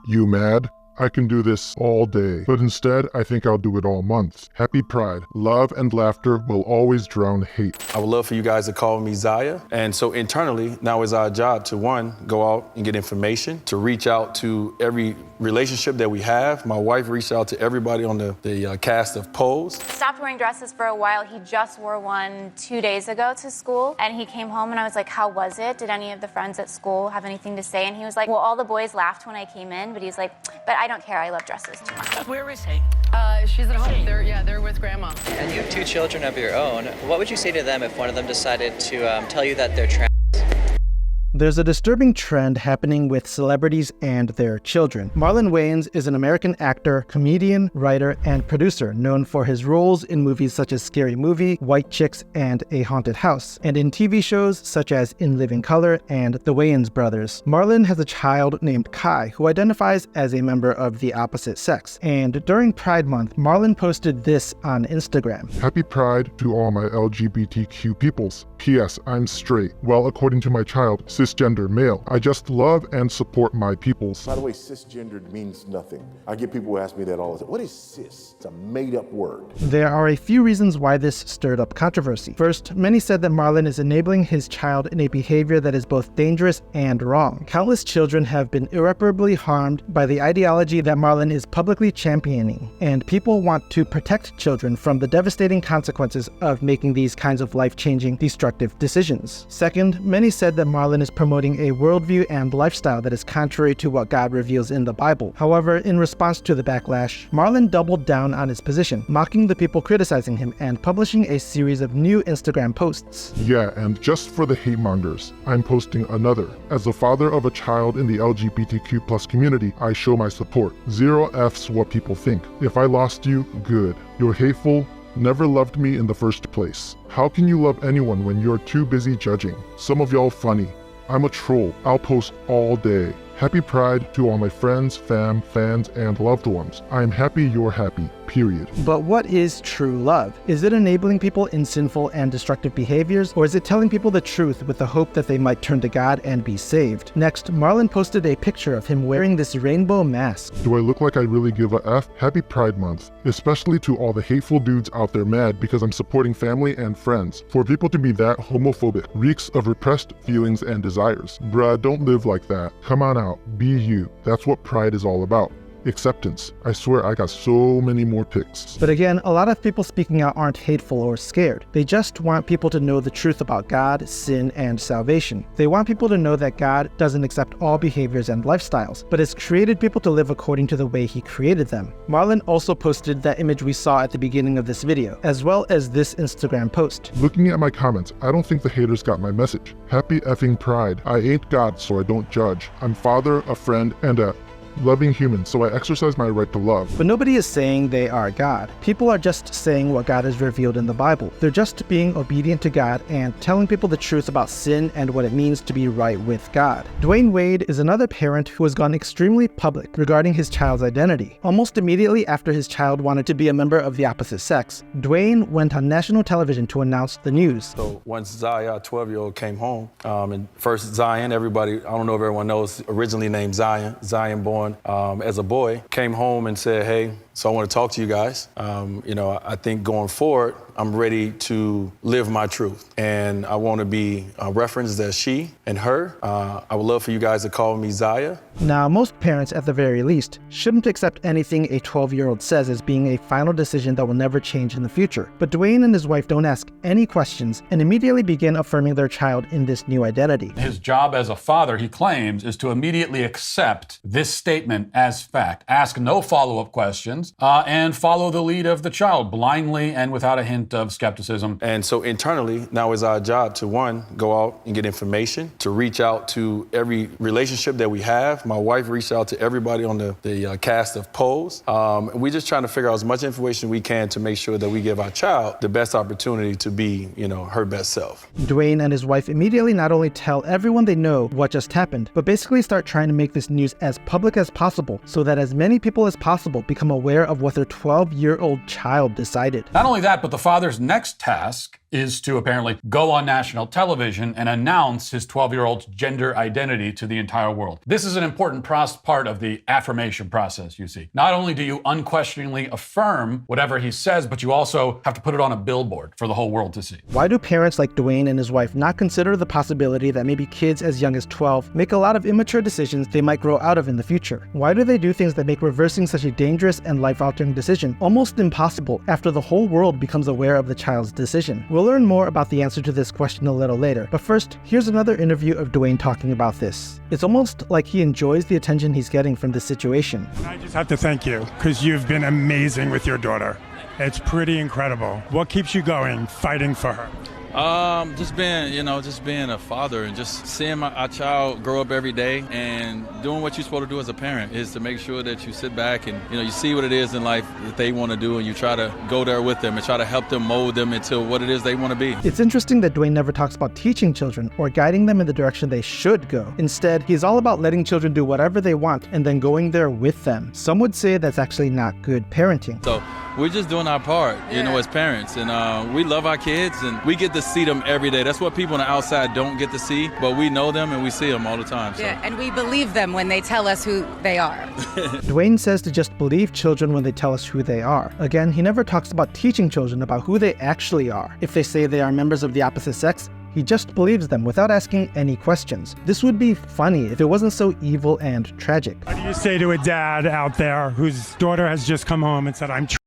You mad? I can do this all day, but instead I think I'll do it all month. Happy Pride. Love and laughter will always drown hate. I would love for you guys to call me Zaya. And so internally, now it's our job to, one, go out and get information, to reach out to every relationship that we have. My wife reached out to everybody on the cast of Pose. Stopped wearing dresses for a while. He just wore one 2 days ago to school. And he came home and I was like, how was it? Did any of the friends at school have anything to say? And he was like, well, all the boys laughed when I came in, but he's like, but I don't care. I love dresses too much. Where is he? She's at home. They're with Grandma. And you have 2 children of your own. What would you say to them if one of them decided to tell you that they're trans? There's a disturbing trend happening with celebrities and their children. Marlin Wayes is an American actor, comedian, writer, and producer known for his roles in movies such as Scary Movie, White Chicks, and A Haunted House, and in TV shows such as In Living Color and The Wayans Brothers. Marlin has a child named Kai who identifies as a member of the opposite sex, and during Pride Month, Marlin posted this on Instagram. Happy Pride to all my LGBTQ peoples. P.S. I'm straight. Well, according to my child, cisgender male. I just love and support my peoples. By the way, cisgendered means nothing. I get people who ask me that all the time. What is cis? It's a made-up word. There are a few reasons why this stirred up controversy. First, many said that Marlin is enabling his child in a behavior that is both dangerous and wrong. Countless children have been irreparably harmed by the ideology that Marlin is publicly championing, and people want to protect children from the devastating consequences of making these kinds of life-changing, destructive decisions. Second, many said that Marlin is promoting a worldview and lifestyle that is contrary to what God reveals in the Bible. However, in response to the backlash, Marlin doubled down on his position, mocking the people criticizing him and publishing a series of new Instagram posts. Yeah, and just for the hate mongers, I'm posting another. As the father of a child in the LGBTQ+ community, I show my support. 0 F's what people think. If I lost you, good. You're hateful, never loved me in the first place. How can you love anyone when you're too busy judging? Some of y'all funny. I'm a troll. I'll post all day. Happy Pride to all my friends, fam, fans, and loved ones. I am happy you're happy, period. But what is true love? Is it enabling people in sinful and destructive behaviors, or is it telling people the truth with the hope that they might turn to God and be saved? Next, Marlin posted a picture of him wearing this rainbow mask. Do I look like I really give a F? Happy Pride Month, especially to all the hateful dudes out there mad because I'm supporting family and friends. For people to be that homophobic reeks of repressed feelings and desires. Bruh, don't live like that. Come on out. Be you. That's what Pride is all about. Acceptance. I swear I got so many more pics. But again, a lot of people speaking out aren't hateful or scared. They just want people to know the truth about God, sin, and salvation. They want people to know that God doesn't accept all behaviors and lifestyles, but has created people to live according to the way he created them. Marlin also posted that image we saw at the beginning of this video, as well as this Instagram post. Looking at my comments, I don't think the haters got my message. Happy effing Pride. I ain't God, so I don't judge. I'm father, a friend, and a loving human, so I exercise my right to love. But nobody is saying they are God. People are just saying what God has revealed in the Bible. They're just being obedient to God and telling people the truth about sin and what it means to be right with God. Dwayne Wade is another parent who has gone extremely public regarding his child's identity. Almost immediately after his child wanted to be a member of the opposite sex, Dwayne went on national television to announce the news. So once Zaya, our 12-year-old, came home, and first Zion, everybody, I don't know if everyone knows, originally named Zion born as a boy, came home and said, hey, so I want to talk to you guys. I think going forward, I'm ready to live my truth. And I want to be referenced as she and her. I would love for you guys to call me Zaya. Now, most parents, at the very least, shouldn't accept anything a 12-year-old says as being a final decision that will never change in the future. But Dwayne and his wife don't ask any questions and immediately begin affirming their child in this new identity. His job as a father, he claims, is to immediately accept this statement as fact, ask no follow-up questions, and follow the lead of the child blindly and without a hint of skepticism. And so internally, now it's our job to, one, go out and get information, to reach out to every relationship that we have. My wife reached out to everybody on the cast of Pose. We're just trying to figure out as much information we can to make sure that we give our child the best opportunity to be, her best self. Dwayne and his wife immediately not only tell everyone they know what just happened, but basically start trying to make this news as public as possible so that as many people as possible become aware of what their 12-year-old child decided. Not only that, but the father's next task is to apparently go on national television and announce his 12-year-old's gender identity to the entire world. This is an important part of the affirmation process, you see. Not only do you unquestioningly affirm whatever he says, but you also have to put it on a billboard for the whole world to see. Why do parents like Dwayne and his wife not consider the possibility that maybe kids as young as 12 make a lot of immature decisions they might grow out of in the future? Why do they do things that make reversing such a dangerous and life-altering decision almost impossible after the whole world becomes aware of the child's decision? We'll learn more about the answer to this question a little later, but first, here's another interview of Dwayne talking about this. It's almost like he enjoys the attention he's getting from this situation. I just have to thank you, because you've been amazing with your daughter. It's pretty incredible. What keeps you going, fighting for her? Just being a father and just seeing our child grow up every day and doing what you're supposed to do as a parent is to make sure that you sit back and, you see what it is in life that they want to do, and you try to go there with them and try to help them mold them into what it is they want to be. It's interesting that Dwayne never talks about teaching children or guiding them in the direction they should go. Instead, he's all about letting children do whatever they want and then going there with them. Some would say that's actually not good parenting. So we're just doing our part, as parents, and we love our kids and we get to see them every day. That's what people on the outside don't get to see, but we know them and we see them all the time. So. Yeah, and we believe them when they tell us who they are. Dwayne says to just believe children when they tell us who they are. Again, he never talks about teaching children about who they actually are. If they say they are members of the opposite sex, he just believes them without asking any questions. This would be funny if it wasn't so evil and tragic. What do you say to a dad out there whose daughter has just come home and said, I'm trans?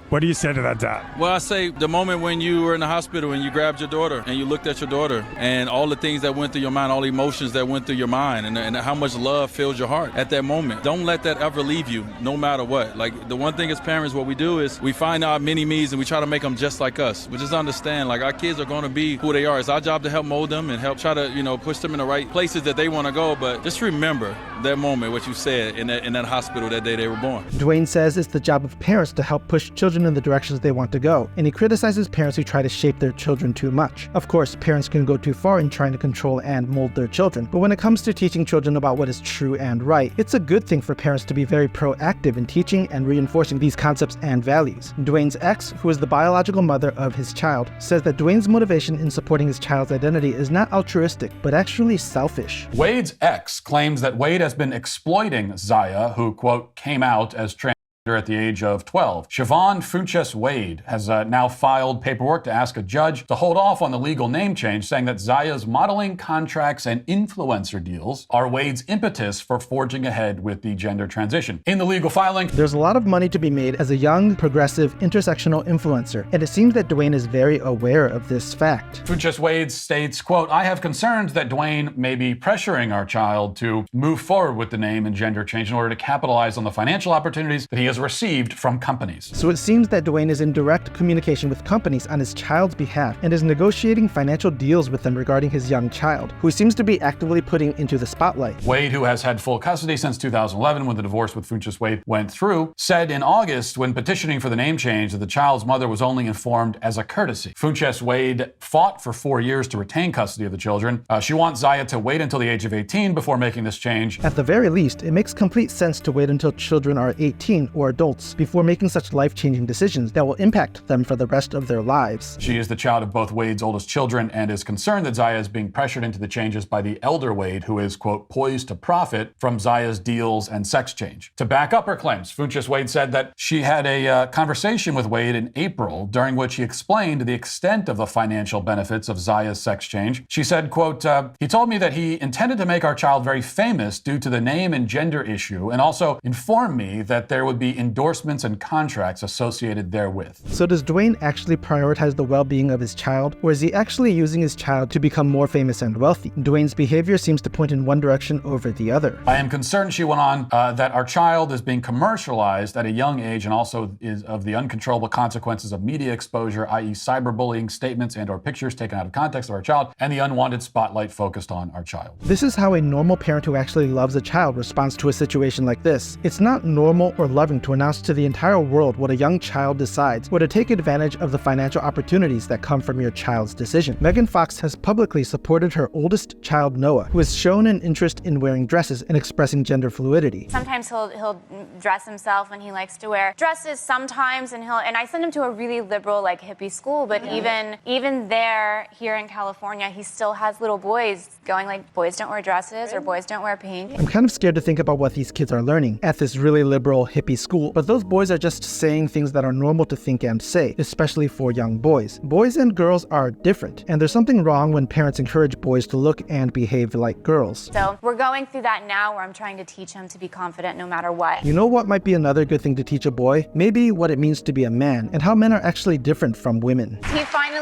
What do you say to that dad? Well, I say the moment when you were in the hospital and you grabbed your daughter and you looked at your daughter and all the things that went through your mind, all the emotions that went through your mind and how much love filled your heart at that moment. Don't let that ever leave you, no matter what. Like, the one thing as parents, what we do is we find our mini-me's and we try to make them just like us. But just understand, like, our kids are going to be who they are. It's our job to help mold them and help try to, push them in the right places that they want to go. But just remember that moment, what you said in that hospital that day they were born. Dwayne says it's the job of parents to help push children in the directions they want to go, and he criticizes parents who try to shape their children too much. Of course, parents can go too far in trying to control and mold their children, but when it comes to teaching children about what is true and right, it's a good thing for parents to be very proactive in teaching and reinforcing these concepts and values. Dwayne's ex, who is the biological mother of his child, says that Dwayne's motivation in supporting his child's identity is not altruistic, but actually selfish. Wade's ex claims that Wade has been exploiting Zaya, who, quote, came out as trans at the age of 12. Siobhan Funches Wade has now filed paperwork to ask a judge to hold off on the legal name change, saying that Zaya's modeling contracts and influencer deals are Wade's impetus for forging ahead with the gender transition. In the legal filing, there's a lot of money to be made as a young, progressive, intersectional influencer, and it seems that Dwayne is very aware of this fact. Funches Wade states, quote, I have concerns that Dwayne may be pressuring our child to move forward with the name and gender change in order to capitalize on the financial opportunities that he has received from companies. So it seems that Dwayne is in direct communication with companies on his child's behalf and is negotiating financial deals with them regarding his young child, who he seems to be actively putting into the spotlight. Wade, who has had full custody since 2011 when the divorce with Funches Wade went through, said in August when petitioning for the name change that the child's mother was only informed as a courtesy. Funches Wade fought for 4 years to retain custody of the children. She wants Zaya to wait until the age of 18 before making this change. At the very least, it makes complete sense to wait until children are 18 or adults before making such life-changing decisions that will impact them for the rest of their lives. She is the child of both Wade's oldest children and is concerned that Zaya is being pressured into the changes by the elder Wade, who is, quote, poised to profit from Zaya's deals and sex change. To back up her claims, Funches Wade said that she had a conversation with Wade in April, during which he explained the extent of the financial benefits of Zaya's sex change. She said, quote, he told me that he intended to make our child very famous due to the name and gender issue, and also informed me that there would be endorsements and contracts associated therewith. So does Dwayne actually prioritize the well-being of his child, or is he actually using his child to become more famous and wealthy? Dwayne's behavior seems to point in one direction over the other. I am concerned, she went on, that our child is being commercialized at a young age and also is of the uncontrollable consequences of media exposure, i.e. cyberbullying, statements and or pictures taken out of context of our child, and the unwanted spotlight focused on our child. This is how a normal parent who actually loves a child responds to a situation like this. It's not normal or loving to announce to the entire world what a young child decides, or to take advantage of the financial opportunities that come from your child's decision. Megan Fox has publicly supported her oldest child, Noah, who has shown an interest in wearing dresses and expressing gender fluidity. Sometimes he'll dress himself and he likes to wear dresses sometimes, and I send him to a really liberal, like, hippie school, but even there, here in California, he still has little boys going like, boys don't wear dresses or boys don't wear pink. I'm kind of scared to think about what these kids are learning at this really liberal hippie school, but those boys are just saying things that are normal to think and say, especially for young boys. Boys and girls are different, and there's something wrong when parents encourage boys to look and behave like girls. So we're going through that now, where I'm trying to teach him to be confident no matter what. You know what might be another good thing to teach a boy? Maybe what it means to be a man, and how men are actually different from women.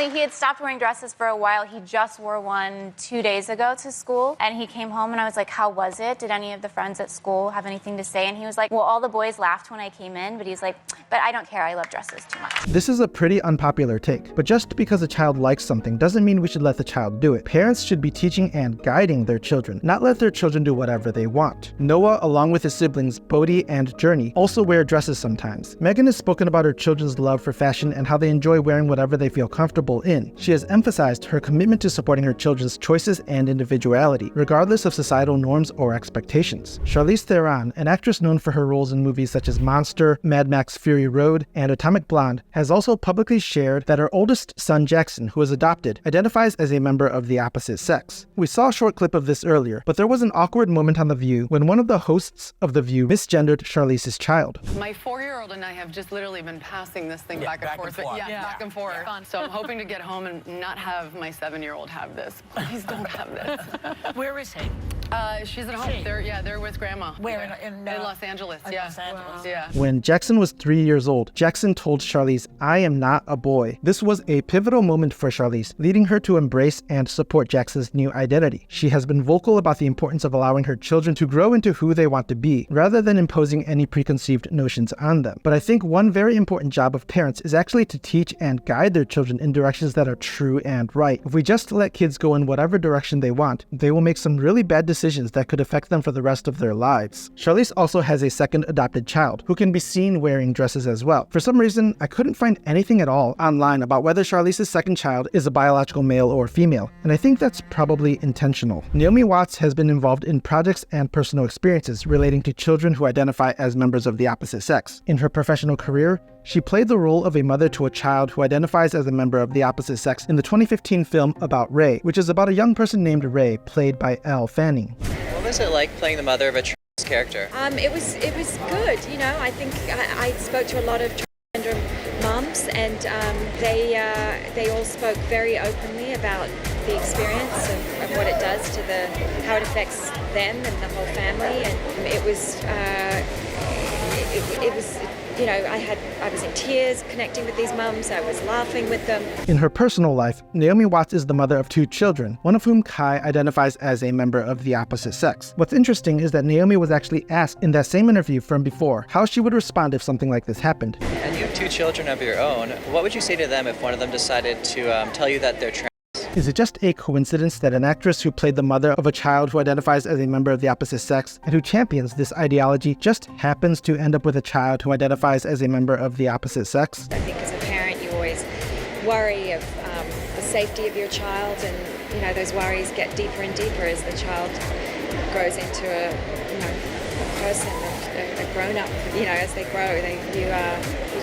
He had stopped wearing dresses for a while. He just wore one 2 days ago to school, and he came home and I was like, how was it? Did any of the friends at school have anything to say? And he was like, well, all the boys laughed when I came in, but he's like, but I don't care, I love dresses too much. This is a pretty unpopular take, but just because a child likes something doesn't mean we should let the child do it. Parents should be teaching and guiding their children, not let their children do whatever they want. Noah, along with his siblings Voddie and Journey, also wear dresses sometimes. Megan has spoken about her children's love for fashion and how they enjoy wearing whatever they feel comfortable in. She has emphasized her commitment to supporting her children's choices and individuality, regardless of societal norms or expectations. Charlize Theron, an actress known for her roles in movies such as Monster, Mad Max Fury Road, and Atomic Blonde, has also publicly shared that her oldest son Jackson, who is adopted, identifies as a member of the opposite sex. We saw a short clip of this earlier, but there was an awkward moment on The View when one of the hosts of The View misgendered Charlize's child. My 4-year-old and I have just literally been passing this thing back and forth. Back and forth. So I'm hoping to get home and not have my 7-year-old have this. Please don't have this. Where is he? She's at home. They're with Grandma. Where? In Los Angeles. Los Angeles. Yeah. When Jackson was 3 years old, Jackson told Charlize, "I am not a boy." This was a pivotal moment for Charlize, leading her to embrace and support Jackson's new identity. She has been vocal about the importance of allowing her children to grow into who they want to be, rather than imposing any preconceived notions on them. But I think one very important job of parents is actually to teach and guide their children in directions that are true and right. If we just let kids go in whatever direction they want, they will make some really bad decisions that could affect them for the rest of their lives. Charlize also has a second adopted child, who can be seen wearing dresses as well. For some reason, I couldn't find anything at all online about whether Charlize's second child is a biological male or female, and I think that's probably intentional. Naomi Watts has been involved in projects and personal experiences relating to children who identify as members of the opposite sex. In her professional career, she played the role of a mother to a child who identifies as a member of the opposite sex in the 2015 film About Ray, which is about a young person named Ray, played by Elle Fanning. What was it like playing the mother of a trans character? It was good. You know, I think I spoke to a lot of transgender mums, and they all spoke very openly about the experience of what it does to how it affects them and the whole family, and it was. You know, I was in tears connecting with these mums. I was laughing with them. In her personal life, Naomi Watts is the mother of 2 children, one of whom, Kai, identifies as a member of the opposite sex. What's interesting is that Naomi was actually asked in that same interview from before how she would respond if something like this happened. And you have 2 children of your own. What would you say to them if one of them decided to tell you that they're trans? Is it just a coincidence that an actress who played the mother of a child who identifies as a member of the opposite sex and who champions this ideology just happens to end up with a child who identifies as a member of the opposite sex? I think as a parent, you always worry of the safety of your child, and you know those worries get deeper and deeper as the child grows into a person, a grown-up. You know, as they grow, you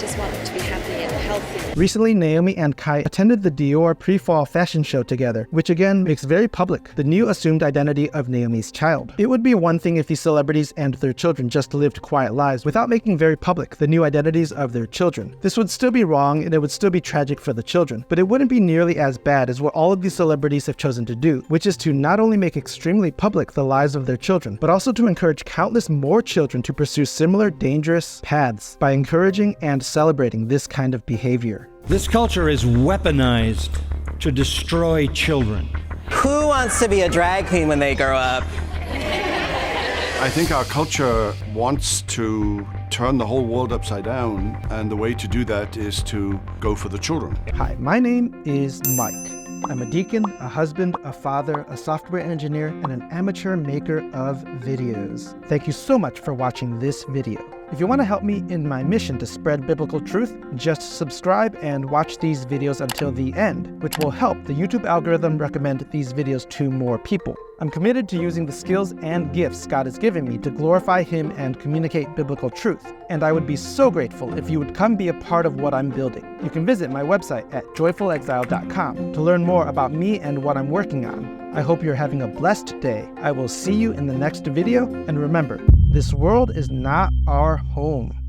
just want them to be happy and healthy. Recently, Naomi and Kai attended the Dior pre-fall fashion show together, which again makes very public the new assumed identity of Naomi's child. It would be one thing if these celebrities and their children just lived quiet lives without making very public the new identities of their children. This would still be wrong, and it would still be tragic for the children, but it wouldn't be nearly as bad as what all of these celebrities have chosen to do, which is to not only make extremely public the lives of their children, but also to encourage countless more children to pursue similar dangerous paths by encouraging and celebrating this kind of behavior. This culture is weaponized to destroy children. Who wants to be a drag queen when they grow up? I think our culture wants to turn the whole world upside down, and the way to do that is to go for the children. Hi, my name is Mike. I'm a deacon, a husband, a father, a software engineer, and an amateur maker of videos. Thank you so much for watching this video. If you want to help me in my mission to spread biblical truth, just subscribe and watch these videos until the end, which will help the YouTube algorithm recommend these videos to more people. I'm committed to using the skills and gifts God has given me to glorify Him and communicate biblical truth, and I would be so grateful if you would come be a part of what I'm building. You can visit my website at joyfulexile.com to learn more about me and what I'm working on. I hope you're having a blessed day. I will see you in the next video, and remember, this world is not our home.